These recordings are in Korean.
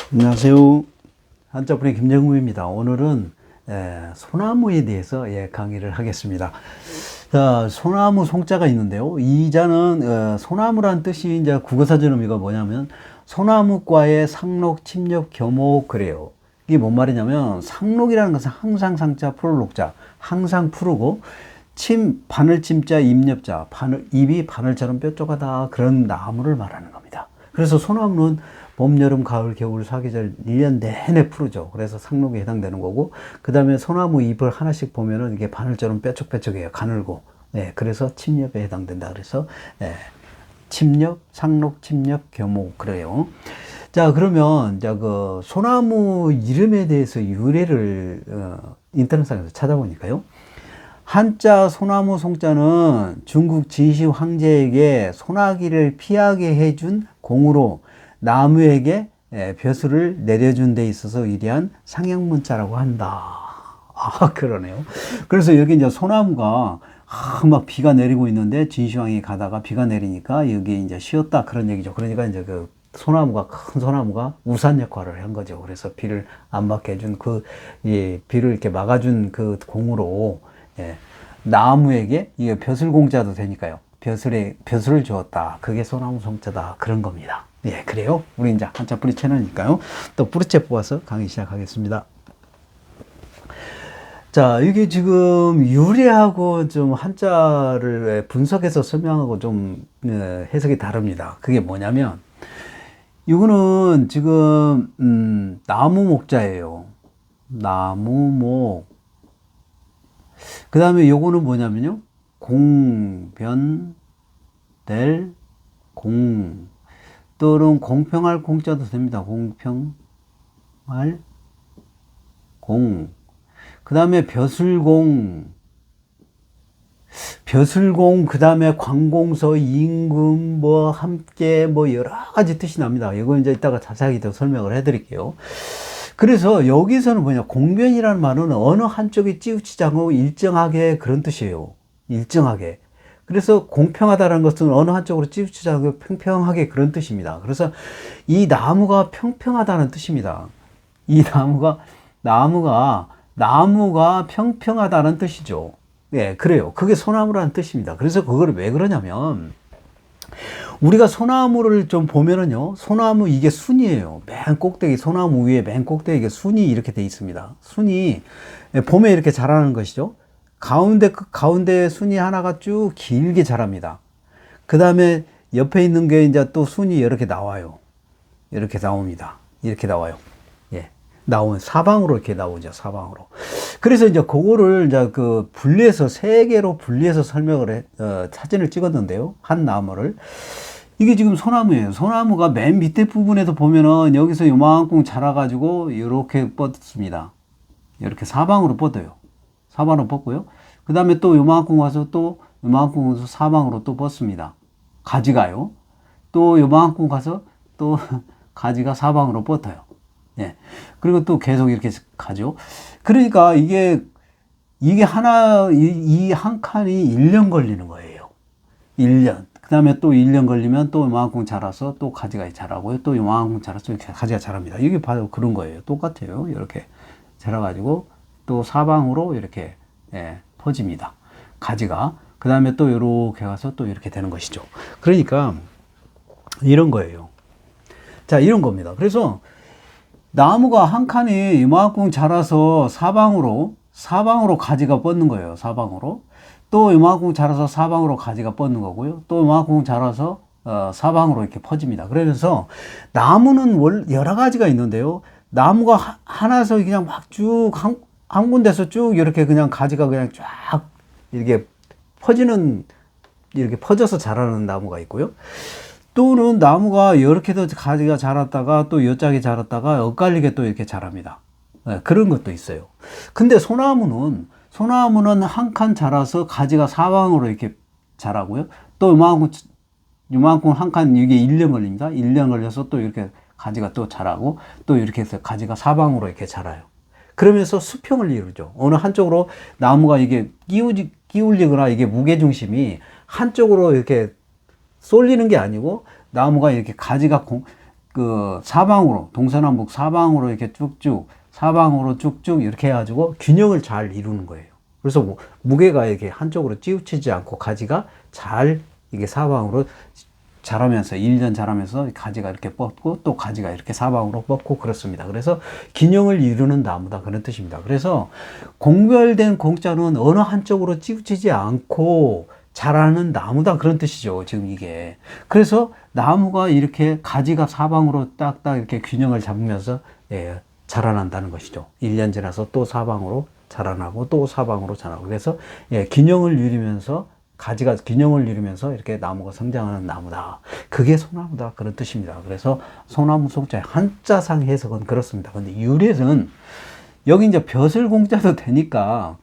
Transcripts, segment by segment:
안녕하세요. 한자분의 김정우입니다. 오늘은 소나무에 대해서 강의를 하겠습니다. 자, 소나무 송자가 있는데요. 이 자는 소나무란 뜻이 이제 국어사전 의미가 뭐냐면 소나무과의 상록, 침엽, 겸목 그래요. 이게 뭔 말이냐면 상록이라는 것은 항상 상자, 푸를 녹자, 항상 푸르고 바늘 침자, 입엽자, 입이 바늘처럼 뾰족하다 그런 나무를 말하는 겁니다. 그래서 소나무는 봄, 여름, 가을, 겨울, 사계절 1년 내내 푸르죠. 그래서 상록에 해당되는 거고, 그 다음에 소나무 잎을 하나씩 보면은 이게 바늘처럼 뾰족뾰족해요. 가늘고. 그래서 침엽에 해당된다. 그래서 침엽, 상록, 침엽, 겸목 그래요. 자, 그러면 그 소나무 이름에 대해서 유래를 인터넷상에서 찾아보니까요. 한자 소나무 송자는 중국 진시 황제에게 소나기를 피하게 해준 공으로 나무에게 벼슬을 내려준 데 있어서 위대한 상형문자라고 한다. 아, 그러네요. 그래서 여기 이제 소나무가 막 비가 내리고 있는데 진시황이 가다가 비가 내리니까 여기 이제 쉬었다 그런 얘기죠. 그러니까 이제 그 소나무가 큰 소나무가 우산 역할을 한 거죠. 그래서 비를 안 맞게 해준 비를 이렇게 막아준 그 공으로 나무에게 이게 벼슬공자도 되니까요. 벼슬을 주었다. 그게 소나무 송자다. 그런 겁니다. 그래요. 우리 이제 한자 뿌리 채널이니까요. 또 뿌리채 뽑아서 강의 시작하겠습니다. 자, 이게 지금 유래하고 좀 한자를 분석해서 설명하고 좀 해석이 다릅니다. 그게 뭐냐면, 이거는 지금, 나무 목자예요. 나무목. 그 다음에 요거는 뭐냐면요. 공변될 공. 또는 공평할 공자도 됩니다. 공평할 공. 그 다음에 벼슬공, 그 다음에 관공서, 임금, 함께, 여러 가지 뜻이 납니다. 이거 이제 이따가 자세하게 더 설명을 해 드릴게요. 그래서 여기서는 뭐냐, 공변이라는 말은 어느 한쪽이 치우치지 않고 일정하게 그런 뜻이에요. 일정하게. 그래서 공평하다는 것은 어느 한쪽으로 치우치지 않고 평평하게 그런 뜻입니다. 그래서 이 나무가 평평하다는 뜻입니다. 이 나무가 평평하다는 뜻이죠. 그래요. 그게 소나무라는 뜻입니다. 그래서 그걸 왜 그러냐면, 우리가 소나무를 좀 보면은요, 소나무 이게 순이에요. 맨 꼭대기, 소나무 위에 맨 꼭대기에 순이 이렇게 돼 있습니다. 순이 봄에 이렇게 자라는 것이죠. 가운데 순이 하나가 쭉 길게 자랍니다. 그 다음에 옆에 있는 게 이제 또 순이 이렇게 나와요. 이렇게 나옵니다. 이렇게 나와요. 나오면 사방으로 이렇게 나오죠. 사방으로. 그래서 이제 그거를 이제 분리해서 세 개로 분리해서 설명을 사진을 찍었는데요. 한 나무를. 이게 지금 소나무예요. 소나무가 맨 밑에 부분에도 보면은 여기서 요만큼 자라가지고 이렇게 뻗습니다. 이렇게 사방으로 뻗어요. 사방으로 뻗고요. 그 다음에 또 요만큼 와서 또 요만큼 와서 사방으로 또 뻗습니다. 가지가요. 또 요만큼 가서 또 가지가 사방으로 뻗어요. 그리고 또 계속 이렇게 가죠. 그러니까 이게 이 한 칸이 1년 걸리는 거예요. 1년. 그 다음에 또 1년 걸리면 또 요만큼 자라서 또 가지가 자라고요. 또 요만큼 자라서 이렇게 가지가 자랍니다. 이게 바로 그런 거예요. 똑같아요. 이렇게 자라가지고 또 사방으로 이렇게 퍼집니다. 가지가. 그 다음에 또 이렇게 가서 또 이렇게 되는 것이죠. 그러니까 이런 거예요. 자, 이런 겁니다. 그래서 나무가 한 칸이 이만큼 자라서 사방으로 가지가 뻗는 거예요. 사방으로. 또 이만큼 자라서 사방으로 가지가 뻗는 거고요. 또 이만큼 자라서 사방으로 이렇게 퍼집니다. 그러면서 나무는 여러 가지가 있는데요. 나무가 하나서 그냥 막 쭉 한 군데서 쭉 이렇게 그냥 가지가 그냥 쫙 이렇게 이렇게 퍼져서 자라는 나무가 있고요. 또는 나무가 이렇게도 가지가 자랐다가 또 여짝이 자랐다가 엇갈리게 또 이렇게 자랍니다. 그런 것도 있어요. 근데 소나무는 한 칸 자라서 가지가 사방으로 이렇게 자라고요. 또 요만큼 한 칸 이게 1년 걸립니다. 1년 걸려서 또 이렇게 가지가 또 자라고 또 이렇게 해서 가지가 사방으로 이렇게 자라요. 그러면서 수평을 이루죠. 어느 한쪽으로 나무가 이게 기울리거나 이게 무게중심이 한쪽으로 이렇게 쏠리는 게 아니고 나무가 이렇게 가지가 그 사방으로, 동서남북 사방으로 이렇게 쭉쭉, 사방으로 쭉쭉 이렇게 해가지고 균형을 잘 이루는 거예요. 그래서 무게가 이렇게 한쪽으로 찌우치지 않고 가지가 잘 이게 사방으로 자라면서 1년 자라면서 가지가 이렇게 뻗고 또 가지가 이렇게 사방으로 뻗고 그렇습니다. 그래서 균형을 이루는 나무다 그런 뜻입니다. 그래서 공별된 공자는 어느 한쪽으로 찌우치지 않고 자라는 나무다 그런 뜻이죠. 지금 이게. 그래서 나무가 이렇게 가지가 사방으로 딱딱 이렇게 균형을 잡으면서 예, 자라난다는 것이죠. 1년 지나서 또 사방으로 자라나고 또 사방으로 자라고. 그래서 예, 균형을 이루면서 가지가 균형을 이루면서 이렇게 나무가 성장하는 나무다. 그게 소나무다. 그런 뜻입니다. 그래서 소나무 송자의 한자상 해석은 그렇습니다. 근데 유래는 여기 이제 벼슬공자도 되니까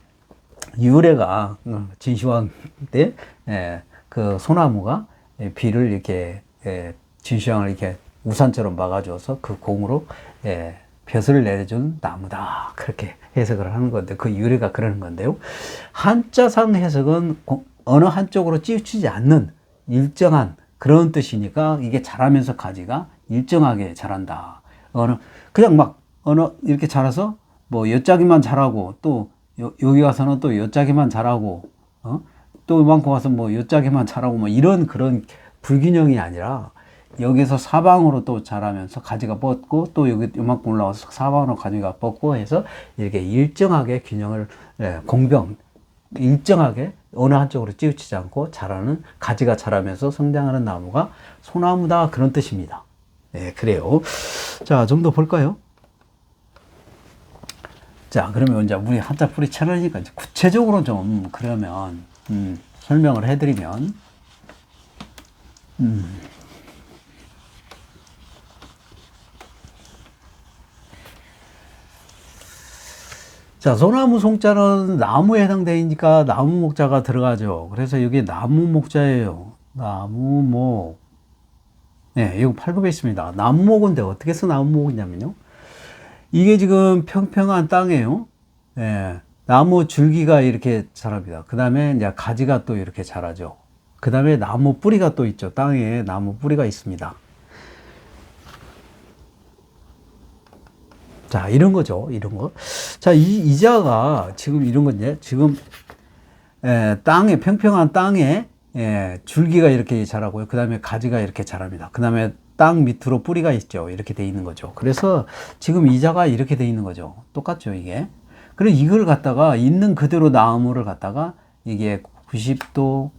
유래가 진시황 때 그 소나무가 비를 이렇게 진시황을 이렇게 우산처럼 막아줘서 그 공으로 벼슬을 내려준 나무다. 그렇게 해석을 하는 건데 그 유래가 그러는 건데요. 한자상 해석은 어느 한쪽으로 찌우치지 않는 일정한 그런 뜻이니까 이게 자라면서 가지가 일정하게 자란다. 그냥 막 이렇게 자라서 뭐 엿자기만 자라고 또 여기 가서는 또 엿자기만 자라고 또 이만큼 와서 뭐 엿자기만 자라고 뭐 이런 그런 불균형이 아니라 여기서 사방으로 또 자라면서 가지가 뻗고 또 여기 이만큼 올라와서 사방으로 가지가 뻗고 해서 이렇게 일정하게 균형을 공병 일정하게 어느 한쪽으로 찌우치지 않고 자라는 가지가 자라면서 성장하는 나무가 소나무다 그런 뜻입니다. 네, 그래요. 자, 좀 더 볼까요? 자, 그러면 이제 우리 한자 풀이 채널이니까 이제 구체적으로 좀 그러면 설명을 해드리면 자, 소나무 송자는 나무에 해당되니까 나무 목자가 들어가죠. 그래서 여기 나무 목자예요. 나무목. 네, 이거 8급에 있습니다. 나무목인데 어떻게 해서 나무목이냐면요. 이게 지금 평평한 땅이에요. 네, 나무 줄기가 이렇게 자랍니다. 그 다음에 이제 가지가 또 이렇게 자라죠. 그 다음에 나무 뿌리가 또 있죠. 땅에 나무 뿌리가 있습니다. 자, 이런 거죠. 이런 거. 자, 이자가 지금 이런 건데, 지금, 땅에, 평평한 땅에, 줄기가 이렇게 자라고요. 그 다음에 가지가 이렇게 자랍니다. 그 다음에 땅 밑으로 뿌리가 있죠. 이렇게 돼 있는 거죠. 그래서 지금 이자가 이렇게 돼 있는 거죠. 똑같죠, 이게. 그리고 이걸 갖다가 있는 그대로 나무를 갖다가 이게 90도,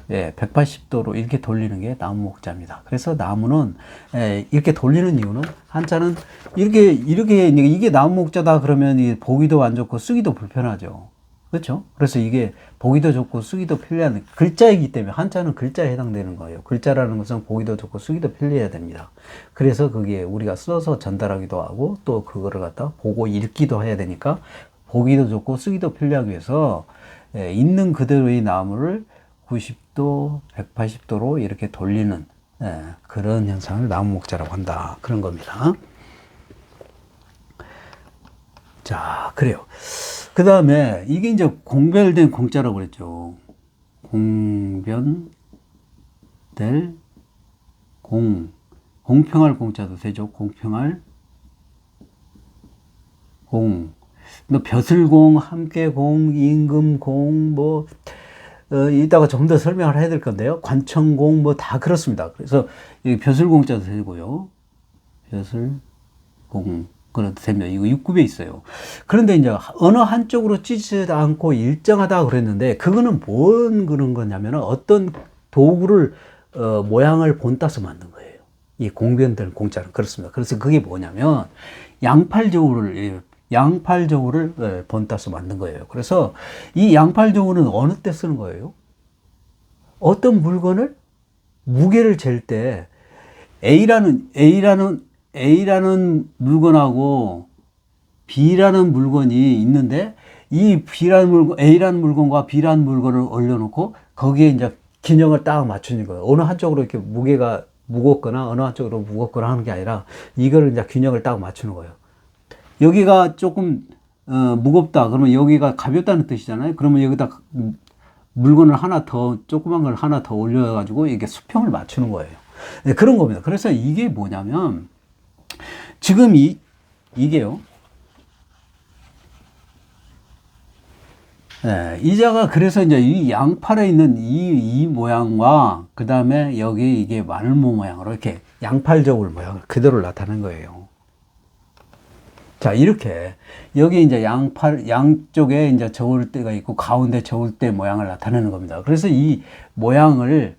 180도로 이렇게 돌리는 게 나무 목자입니다. 그래서 나무는 이렇게 돌리는 이유는 한자는 이렇게 이게 나무 목자다 그러면 보기도 안 좋고 쓰기도 불편하죠. 그렇죠? 그래서 이게 보기도 좋고 쓰기도 편리한 글자이기 때문에 한자는 글자에 해당되는 거예요. 글자라는 것은 보기도 좋고 쓰기도 편리해야 됩니다. 그래서 그게 우리가 써서 전달하기도 하고 또 그거를 갖다 보고 읽기도 해야 되니까 보기도 좋고 쓰기도 편리하기 위해서 있는 그대로의 나무를 90도, 180도로 이렇게 돌리는 그런 현상을 나무 목자라고 한다. 그런 겁니다. 자, 그래요. 그 다음에 이게 이제 공별된 공자라고 그랬죠. 공변될 공평할 공자도 되죠. 공평할 공. 벼슬공, 함께공, 임금공, 뭐, 이따가 좀 더 설명을 해야 될 건데요. 관청공, 뭐 다 그렇습니다. 그래서 이 벼슬공자도 되고요. 벼슬공. 그래도 됩니다. 이거 6급에 있어요. 그런데 이제 어느 한쪽으로 찌지 않고 일정하다 그랬는데, 그거는 뭔 그런 거냐면 어떤 도구를, 모양을 본따서 만든 거예요. 이 공변될 공자는 그렇습니다. 그래서 그게 뭐냐면, 양팔저우를 본따서 만든 거예요. 그래서 이 양팔저우는 어느 때 쓰는 거예요? 어떤 물건을 무게를 잴 때 A라는 물건하고 B라는 물건이 있는데 이 A라는 물건과 B라는 물건을 올려놓고 거기에 이제 균형을 딱 맞추는 거예요. 어느 한쪽으로 이렇게 무게가 무겁거나 어느 한쪽으로 무겁거나 하는 게 아니라 이거를 이제 균형을 딱 맞추는 거예요. 여기가 조금 무겁다 그러면 여기가 가볍다는 뜻이잖아요. 그러면 여기다 물건을 하나 더 조그만 걸 하나 더 올려가지고 이게 수평을 맞추는 거예요. 네, 그런 겁니다. 그래서 이게 뭐냐면, 지금 이게요. 네, 이자가 그래서 이제 이 양팔에 있는 이 모양과 그 다음에 여기 이게 마늘모 모양으로 이렇게 양팔 저울 모양을 그대로 나타낸 거예요. 자, 이렇게 여기 이제 양쪽에 이제 저울대가 있고 가운데 저울대 모양을 나타내는 겁니다. 그래서 이 모양을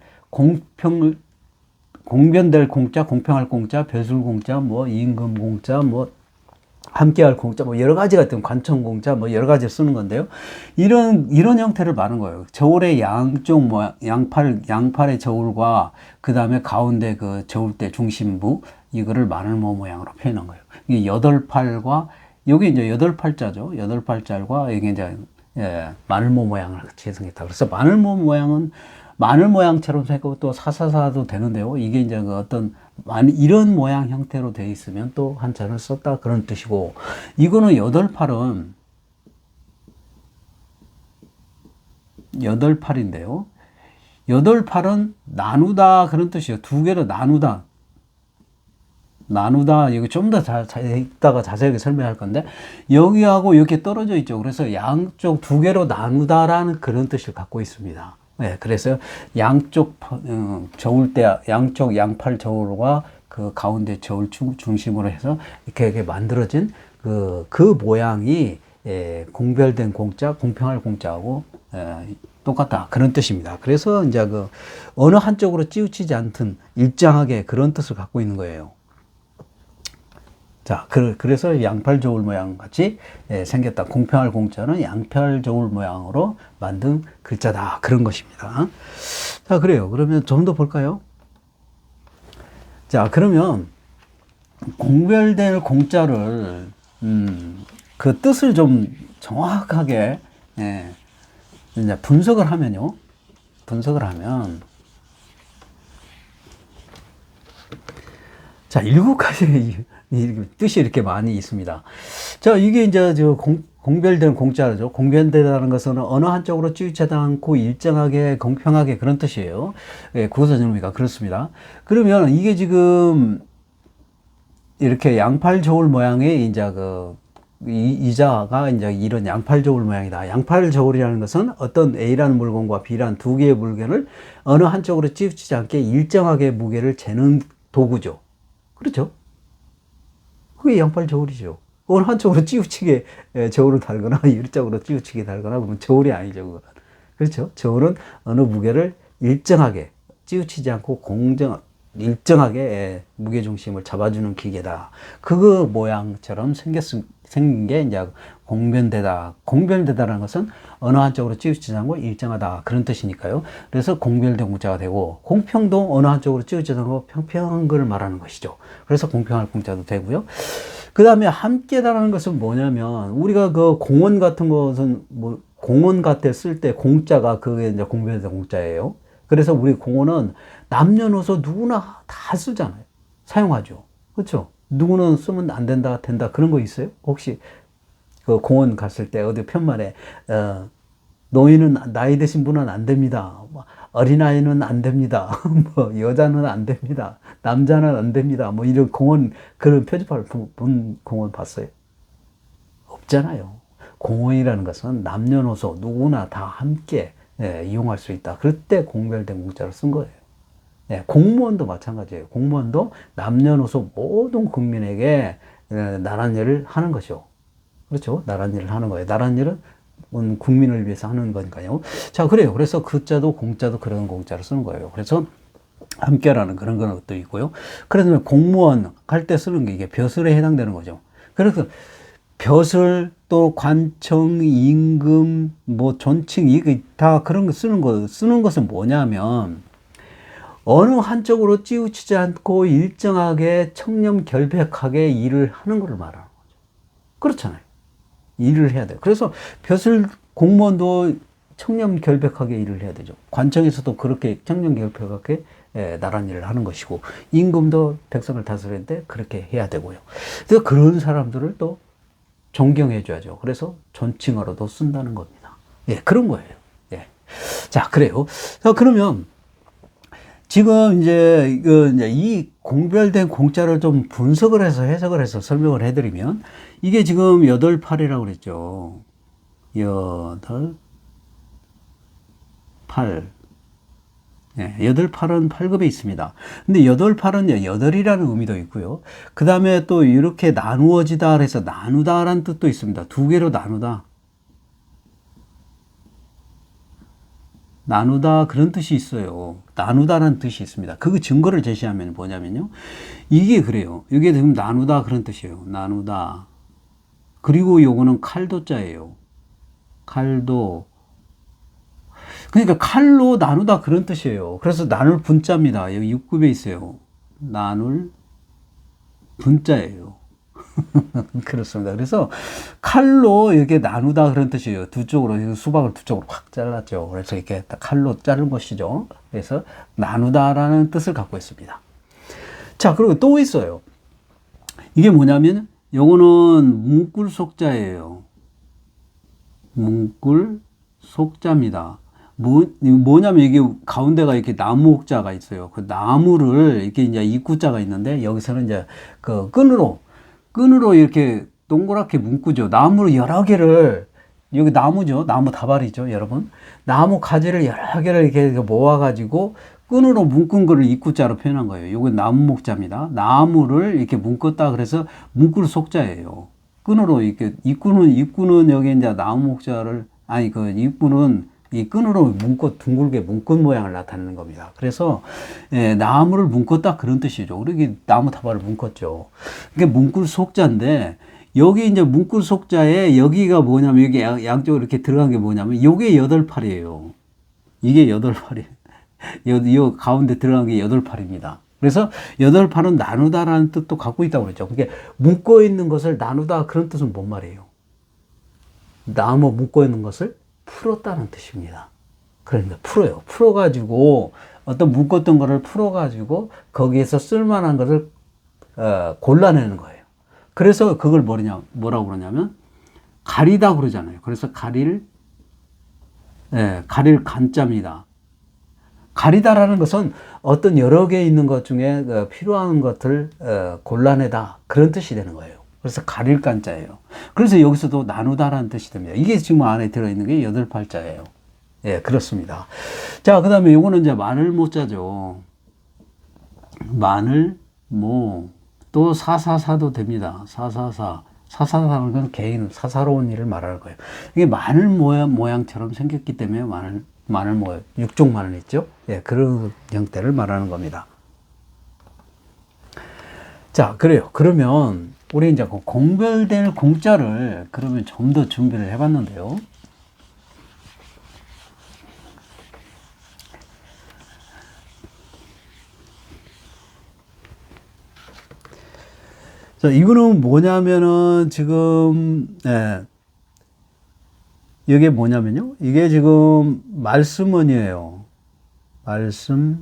공변될 공짜, 공평할 공짜, 벼슬 공짜, 뭐 임금 공짜, 뭐 함께할 공짜, 뭐 여러 가지 같은 관청 공짜, 뭐 여러 가지 쓰는 건데요. 이런 형태를 말하는 거예요. 저울의 양쪽 모양, 양팔의 저울과 그 다음에 가운데 그 저울대 중심부 이거를 마늘모 모양으로 표현한 거예요. 이게 8팔과 여기 이제 8팔자죠. 8팔자과 이게 이제 마늘모 모양을 같이 해석했다. 그래서 마늘모 모양은 마늘 모양처럼 생각하고 또 사사사도 되는데요. 이게 이제 그 어떤 이런 모양 형태로 되어 있으면 또 한자를 썼다 그런 뜻이고, 이거는 8팔은 8팔인데요. 8팔은 나누다 그런 뜻이에요. 두 개로 나누다. 여기 좀 더 이따가 자세하게 설명할 건데, 여기하고 이렇게 떨어져 있죠. 그래서 양쪽 두 개로 나누다라는 그런 뜻을 갖고 있습니다. 네, 그래서 양쪽 저울대, 양쪽 양팔 저울과 그 가운데 저울 중심으로 해서 이렇게 만들어진 그 모양이 공별된 공짜, 공평할 공짜하고 똑같다 그런 뜻입니다. 그래서 이제 그 어느 한쪽으로 치우치지 않든 일정하게 그런 뜻을 갖고 있는 거예요. 자, 그래서 양팔 저울 모양 같이 생겼다. 공평할 공짜는 양팔 저울 모양으로 만든 글자다. 그런 것입니다. 자, 그래요. 그러면 좀 더 볼까요? 자, 그러면 공별될 공짜를, 그 뜻을 좀 정확하게, 이제 분석을 하면요. 자, 7가지 뜻이 이렇게 많이 있습니다. 자, 이게 이제 공별된 공짜죠. 공별되다는 것은 어느 한쪽으로 치우치지 않고 일정하게 공평하게 그런 뜻이에요. 구어선정미가 그렇습니다. 그러면 이게 지금 이렇게 양팔 저울 모양의 이제 이자가 이제 이런 양팔 저울 모양이다. 양팔 저울이라는 것은 어떤 A라는 물건과 B라는 두 개의 물건을 어느 한쪽으로 치우치지 않게 일정하게 무게를 재는 도구죠. 그렇죠? 그게 양팔 저울이죠. 어느 한쪽으로 찌우치게 저울을 달거나 이쪽으로 찌우치게 달거나 그러면 저울이 아니죠. 그건. 그렇죠? 저울은 어느 무게를 일정하게 찌우치지 않고 일정하게 무게중심을 잡아주는 기계다. 그 모양처럼 생긴 게 이제 공변되다. 공변되다라는 것은 어느 한쪽으로 찌우치지 않고 일정하다. 그런 뜻이니까요. 그래서 공별된 공짜가 되고, 공평도 어느 한쪽으로 찌우치지 않고 평평한 걸 말하는 것이죠. 그래서 공평할 공짜도 되고요. 그 다음에 함께다라는 것은 뭐냐면, 우리가 그 공원 같은 것은 뭐 공원 같아 쓸 때 공짜가 그게 이제 공별된 공짜예요. 그래서 우리 공원은 남녀노소 누구나 다 쓰잖아요. 사용하죠. 그렇죠? 누구는 쓰면 안 된다, 된다 그런 거 있어요? 혹시 그 공원 갔을 때 어디 편말에 노인은 나이 드신 분은 안 됩니다. 어린아이는 안 됩니다. 뭐 여자는 안 됩니다. 남자는 안 됩니다. 뭐 이런 공원 그런 표지판을 본 공원 봤어요? 없잖아요. 공원이라는 것은 남녀노소 누구나 다 함께 이용할 수 있다. 그럴 때 공별된 공짜를 쓴 거예요. 공무원도 마찬가지예요. 공무원도 남녀노소 모든 국민에게 나란 일을 하는 것이죠. 그렇죠? 나란 일을 하는 거예요. 나란 일은 국민을 위해서 하는 거니까요. 자, 그래요. 그래서 그자도 공짜도 그런 공짜를 쓰는 거예요. 그래서 함께라는 그런 것도 있고요. 그래서 공무원 할 때 쓰는 게 이게 벼슬에 해당되는 거죠. 그래서 벼슬 또 관청, 임금, 뭐 존칭 이게 다 그런 거 쓰는 것은 뭐냐면 어느 한쪽으로 찌우치지 않고 일정하게 청렴결백하게 일을 하는 걸 말하는 거죠. 그렇잖아요. 일을 해야 돼요. 그래서 벼슬 공무원도 청렴결백하게 일을 해야 되죠. 관청에서도 그렇게 청렴결백하게 나란 일을 하는 것이고, 임금도 백성을 다스릴 때 그렇게 해야 되고요. 그래서 그런 사람들을 또 존경해줘야죠. 그래서 존칭어로도 쓴다는 겁니다. 그런 거예요. 자, 그래요. 자, 그러면 지금 이제 이 공별된 공짜를 좀 분석을 해서 해석을 해서 설명을 해드리면 이게 지금 8, 8이라고 그랬죠. 8, 8. 네, 8, 8은 8급에 있습니다. 근데 8, 8은 8이라는 의미도 있고요. 그 다음에 또 이렇게 나누어지다 해서 나누다라는 뜻도 있습니다. 두 개로 나누다. 나누다 그런 뜻이 있어요. 나누다라는 뜻이 있습니다. 그 증거를 제시하면 뭐냐면요. 이게 그래요. 이게 지금 나누다 그런 뜻이에요. 나누다. 그리고 요거는 칼도자예요. 칼도. 그러니까 칼로 나누다 그런 뜻이에요. 그래서 나눌 분자입니다. 여기 6급에 있어요. 나눌 분자예요. 그렇습니다. 그래서 칼로 이렇게 나누다 그런 뜻이에요. 두 쪽으로, 수박을 두 쪽으로 확 잘랐죠. 그래서 이렇게 칼로 자른 것이죠. 그래서 나누다라는 뜻을 갖고 있습니다. 자, 그리고 또 있어요. 이게 뭐냐면, 요거는 문꿀 속자예요. 문꿀 속자입니다. 뭐냐면 이게 가운데가 이렇게 나무 옥자가 있어요. 그 나무를 이렇게 이제 입구자가 있는데 여기서는 이제 그 끈으로 이렇게 동그랗게 묶죠. 나무를 여러 개를, 여기 나무죠. 나무 다발이죠, 여러분. 나무 가지를 여러 개를 이렇게 모아가지고 끈으로 묶은 거를 입구자로 표현한 거예요. 요건 나무 목자입니다. 나무를 이렇게 묶었다 그래서 문꿀 속자예요. 끈으로 이렇게, 입구는 여기 이제 나무 목자를, 그 입구는 이 끈으로 묶어 둥글게 묶은 모양을 나타내는 겁니다. 그래서 나무를 묶었다 그런 뜻이죠. 우리 나무 다발을 묶었죠. 그게 문꿀 속자인데 여기 이제 문꿀 속자에 여기가 뭐냐면 여기 양쪽으로 이렇게 들어간 게 뭐냐면 이게 8, 8이에요. 이게 8, 8이에요. 요 가운데 들어간 게 8, 8입니다. 그래서 8, 8은 나누다라는 뜻도 갖고 있다고 그랬죠. 그게 묶어 있는 것을 나누다 그런 뜻은 뭔 말이에요? 나무 묶어 있는 것을 풀었다는 뜻입니다. 그러니까 풀어요. 풀어가지고 어떤 묶었던 거를 풀어가지고 거기에서 쓸만한 것을 골라내는 거예요. 그래서 그걸 뭐라고 그러냐면 가리다 그러잖아요. 그래서 가릴 간자입니다. 가리다라는 것은 어떤 여러 개 있는 것 중에 필요한 것을 골라내다 그런 뜻이 되는 거예요. 그래서 가릴 간자예요. 그래서 여기서도 나누다라는 뜻이 됩니다. 이게 지금 안에 들어있는 게 8, 8자예요. 예, 그렇습니다. 자, 그 다음에 요거는 이제 마늘 모자죠. 마늘, 또 사사사도 됩니다. 사사사. 사사사는 건 개인, 사사로운 일을 말하는 거예요. 이게 마늘 모양처럼 생겼기 때문에 마늘 모양, 육종 마늘 있죠? 예, 그런 형태를 말하는 겁니다. 자, 그래요. 그러면 우리 이제 그 공별될 공자를 그러면 좀 더 준비를 해봤는데요. 자, 이거는 뭐냐면은 지금, 이게 뭐냐면요. 이게 지금 말씀언이에요. 말씀언.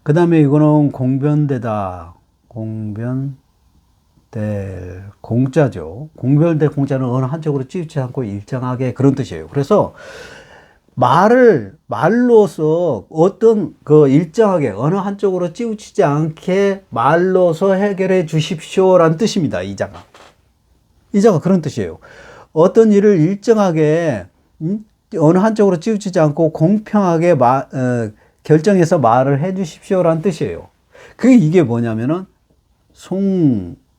그 다음에 이거는 공변되다. 공변될 공자죠. 공별될 공자는 어느 한쪽으로 치우치지 않고 일정하게 그런 뜻이에요. 그래서 말로서 어떤 일정하게 어느 한쪽으로 치우치지 않게 말로서 해결해 주십시오라는 뜻입니다. 이자가 그런 뜻이에요. 어떤 일을 일정하게 어느 한쪽으로 치우치지 않고 공평하게 결정해서 말을 해 주십시오라는 뜻이에요. 이게 뭐냐면은 송사할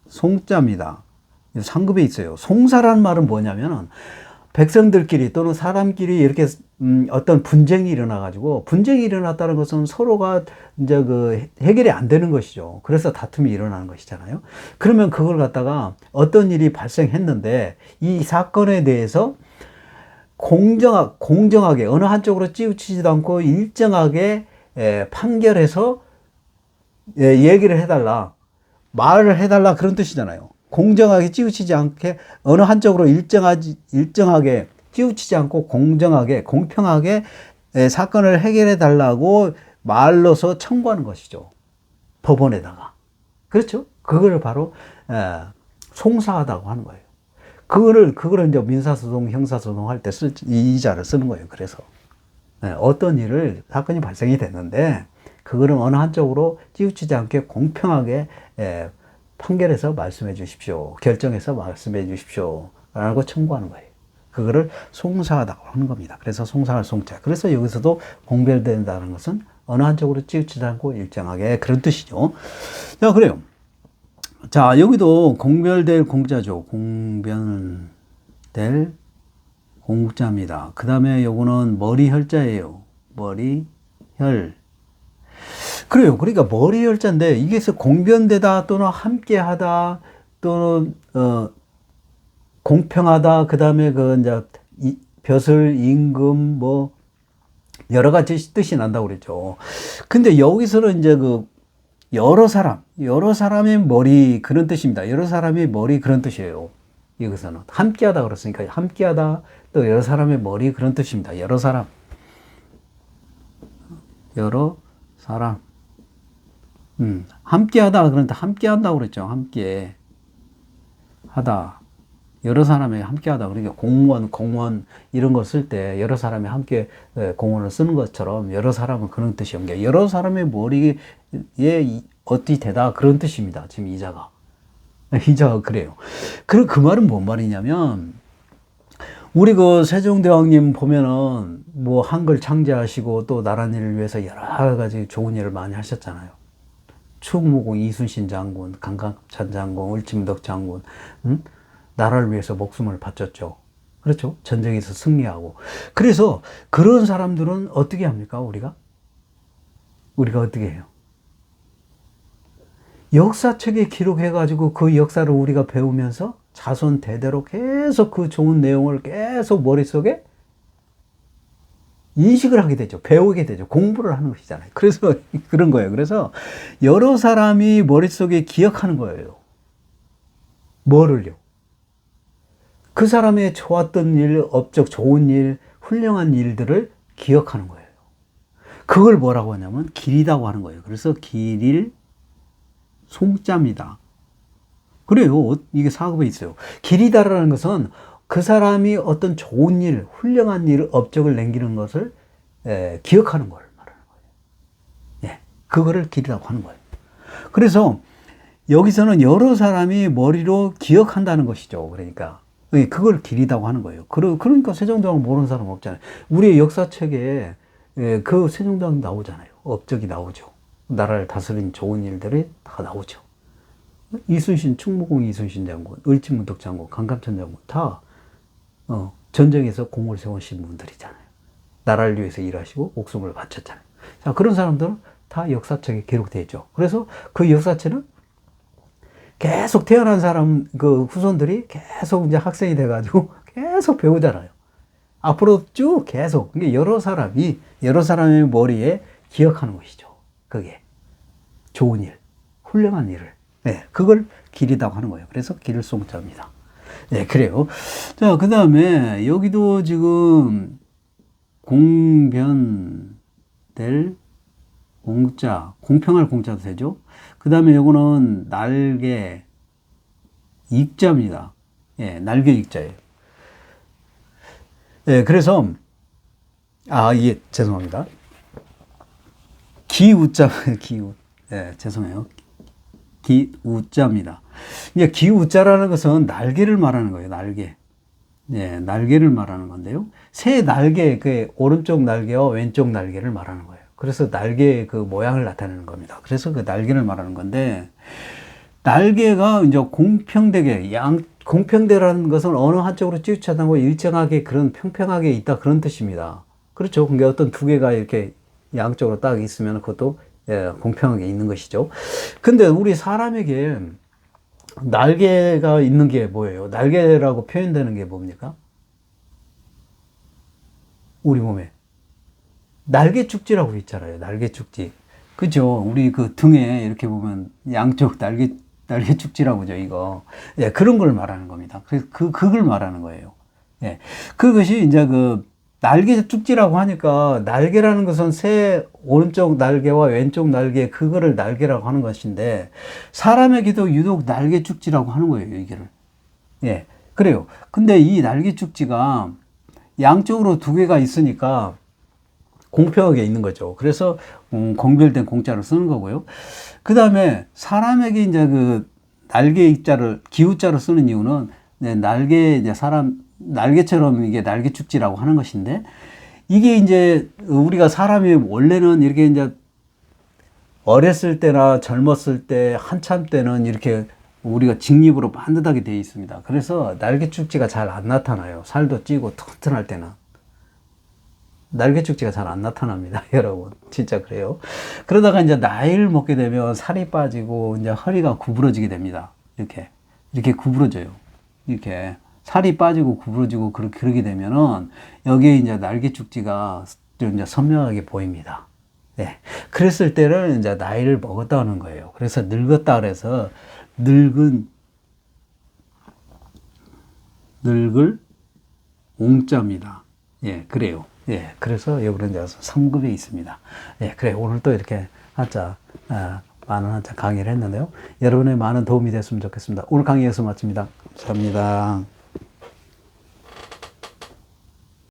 송자입니다. 상급에 있어요. 송사라는 말은 뭐냐면은 백성들끼리 또는 사람끼리 이렇게 어떤 분쟁이 일어나가지고 분쟁이 일어났다는 것은 서로가 이제 해결이 안 되는 것이죠. 그래서 다툼이 일어나는 것이잖아요. 그러면 그걸 갖다가 어떤 일이 발생했는데 이 사건에 대해서 공정하게 어느 한쪽으로 치우치지도 않고 일정하게 판결해서 얘기를 해달라, 말을 해달라 그런 뜻이잖아요. 공정하게 치우치지 않게 어느 한쪽으로 일정하게 치우치지 않고 공정하게 공평하게 사건을 해결해 달라고 말로서 청구하는 것이죠. 법원에다가. 그렇죠? 그걸 바로 송사하다고 하는 거예요. 그거를 이제 민사소송, 형사소송 할 때 이 이자를 쓰는 거예요. 그래서. 네, 어떤 일을, 사건이 발생이 됐는데, 그거를 어느 한쪽으로 치우치지 않게 공평하게, 판결해서 말씀해 주십시오. 결정해서 말씀해 주십시오. 라고 청구하는 거예요. 그거를 송사하다고 하는 겁니다. 그래서 송사할 송자. 그래서 여기서도 공별된다는 것은 어느 한쪽으로 치우치지 않고 일정하게 그런 뜻이죠. 자, 그래요. 자, 여기도 공별될 공자죠. 공별될 공자입니다. 그 다음에 요거는 머리혈자예요. 머리혈. 그래요. 그러니까 머리혈자인데 이게 공변되다 또는 함께하다 또는 공평하다. 그 다음에 이제 벼슬, 임금 뭐 여러 가지 뜻이 난다고 그랬죠. 근데 여기서는 이제 여러 사람의 머리 그런 뜻입니다. 여러 사람의 머리 그런 뜻이에요. 여기서는 함께하다 그랬으니까 함께하다 또 여러 사람의 머리 그런 뜻입니다. 여러 사람. 함께하다 그런데 함께한다고 그랬죠. 함께 하다. 여러 사람이 함께하다. 그러니까 공원 이런 거 쓸 때 여러 사람이 함께 공원을 쓰는 것처럼 여러 사람은 그런 뜻이에요. 여러 사람의 머리에 어찌 되다 그런 뜻입니다. 지금 이자가 그래요. 그 말은 뭔 말이냐면 우리 세종대왕님 보면은 뭐 한글 창제하시고 또 나라일을 위해서 여러 가지 좋은 일을 많이 하셨잖아요. 충무공 이순신 장군, 강감찬 장군, 을지문덕 장군, 나라를 위해서 목숨을 바쳤죠. 그렇죠? 전쟁에서 승리하고. 그래서 그런 사람들은 어떻게 합니까? 우리가 어떻게 해요? 역사책에 기록해가지고 그 역사를 우리가 배우면서 자손 대대로 계속 그 좋은 내용을 계속 머릿속에 인식을 하게 되죠. 배우게 되죠. 공부를 하는 것이잖아요. 그래서 그런 거예요. 그래서 여러 사람이 머릿속에 기억하는 거예요. 뭐를요? 그 사람의 좋았던 일, 업적 좋은 일, 훌륭한 일들을 기억하는 거예요. 그걸 뭐라고 하냐면 길이라고 하는 거예요. 그래서 길일 송자입니다. 그래요. 이게 사급에 있어요. 길이다라는 것은 그 사람이 어떤 좋은 일, 훌륭한 일, 업적을 남기는 것을 기억하는 걸 말하는 거예요. 예, 그거를 길이라고 하는 거예요. 그래서 여기서는 여러 사람이 머리로 기억한다는 것이죠. 그러니까 그걸 길이라고 하는 거예요. 그러니까 세종대왕 모르는 사람 없잖아요. 우리의 역사책에 그 세종대왕 나오잖아요. 업적이 나오죠. 나라를 다스린 좋은 일들이 다 나오죠. 이순신, 충무공 이순신 장군, 을지문덕 장군, 강감찬 장군 다 전쟁에서 공을 세우신 분들이잖아요. 나라를 위해서 일하시고 목숨을 바쳤잖아요. 자, 그런 사람들은 다 역사책에 기록되어 있죠. 그래서 그 역사책은 계속 태어난 사람, 후손들이 계속 이제 학생이 돼가지고 계속 배우잖아요. 앞으로 쭉 계속. 여러 사람의 머리에 기억하는 것이죠. 그게. 좋은 일, 훌륭한 일을. 네, 그걸 길이라고 하는 거예요. 그래서 길송자입니다. 네, 그래요. 자, 그 다음에 여기도 지금 공변될 공자, 공평할 공자도 되죠. 그 다음에 요거는 날개 익자입니다. 예, 날개 익자예요. 예, 그래서, 예, 죄송합니다. 기우자, 예, 죄송해요. 기우자입니다. 이제 기우자라는 것은 날개를 말하는 거예요, 날개. 예, 날개를 말하는 건데요. 새 날개, 오른쪽 날개와 왼쪽 날개를 말하는 거예요. 그래서 날개의 모양을 나타내는 겁니다. 그래서 그 날개를 말하는 건데, 날개가 이제 공평되라는 것은 어느 한쪽으로 치우치지 않고 일정하게 평평하게 있다 그런 뜻입니다. 그렇죠. 그게 어떤 두 개가 이렇게 양쪽으로 딱 있으면 그것도 공평하게 있는 것이죠. 근데 우리 사람에게 날개가 있는 게 뭐예요? 날개라고 표현되는 게 뭡니까? 우리 몸에. 날개축지라고 있잖아요. 날개축지. 그죠? 우리 등에 이렇게 보면 양쪽 날개축지라고 죠 이거. 예, 그런 걸 말하는 겁니다. 그래서 그걸 말하는 거예요. 예. 그것이 이제 날개축지라고 하니까 날개라는 것은 오른쪽 날개와 왼쪽 날개, 그거를 날개라고 하는 것인데, 사람에게도 유독 날개축지라고 하는 거예요, 이거를. 예. 그래요. 근데 이 날개축지가 양쪽으로 두 개가 있으니까 공평하게 있는 거죠. 그래서 공별된 공자를 쓰는 거고요. 그 다음에 사람에게 이제 그 날개 입자를 기우자로 쓰는 이유는 날개 이제 사람 날개처럼 이게 날개축지라고 하는 것인데 이게 이제 우리가 사람이 원래는 이렇게 이제 어렸을 때나 젊었을 때 한참 때는 이렇게 우리가 직립으로 반듯하게 되어 있습니다. 그래서 날개축지가 잘 안 나타나요. 살도 찌고 튼튼할 때는. 날개축지가 잘 안 나타납니다. 여러분. 진짜 그래요. 그러다가 이제 나이를 먹게 되면 살이 빠지고 이제 허리가 구부러지게 됩니다. 이렇게 구부러져요. 이렇게. 살이 빠지고 구부러지고 그러게 되면은 여기에 이제 날개축지가 좀 이제 선명하게 보입니다. 네. 그랬을 때를 이제 나이를 먹었다는 거예요. 그래서 늙었다 그래서 늙을 옹자입니다. 예, 그래요. 예, 그래서 여기는 이제 3급에 있습니다. 예, 그래. 오늘 또 이렇게 한자, 많은 한자 강의를 했는데요. 여러분의 많은 도움이 됐으면 좋겠습니다. 오늘 강의 여기서 마칩니다. 감사합니다.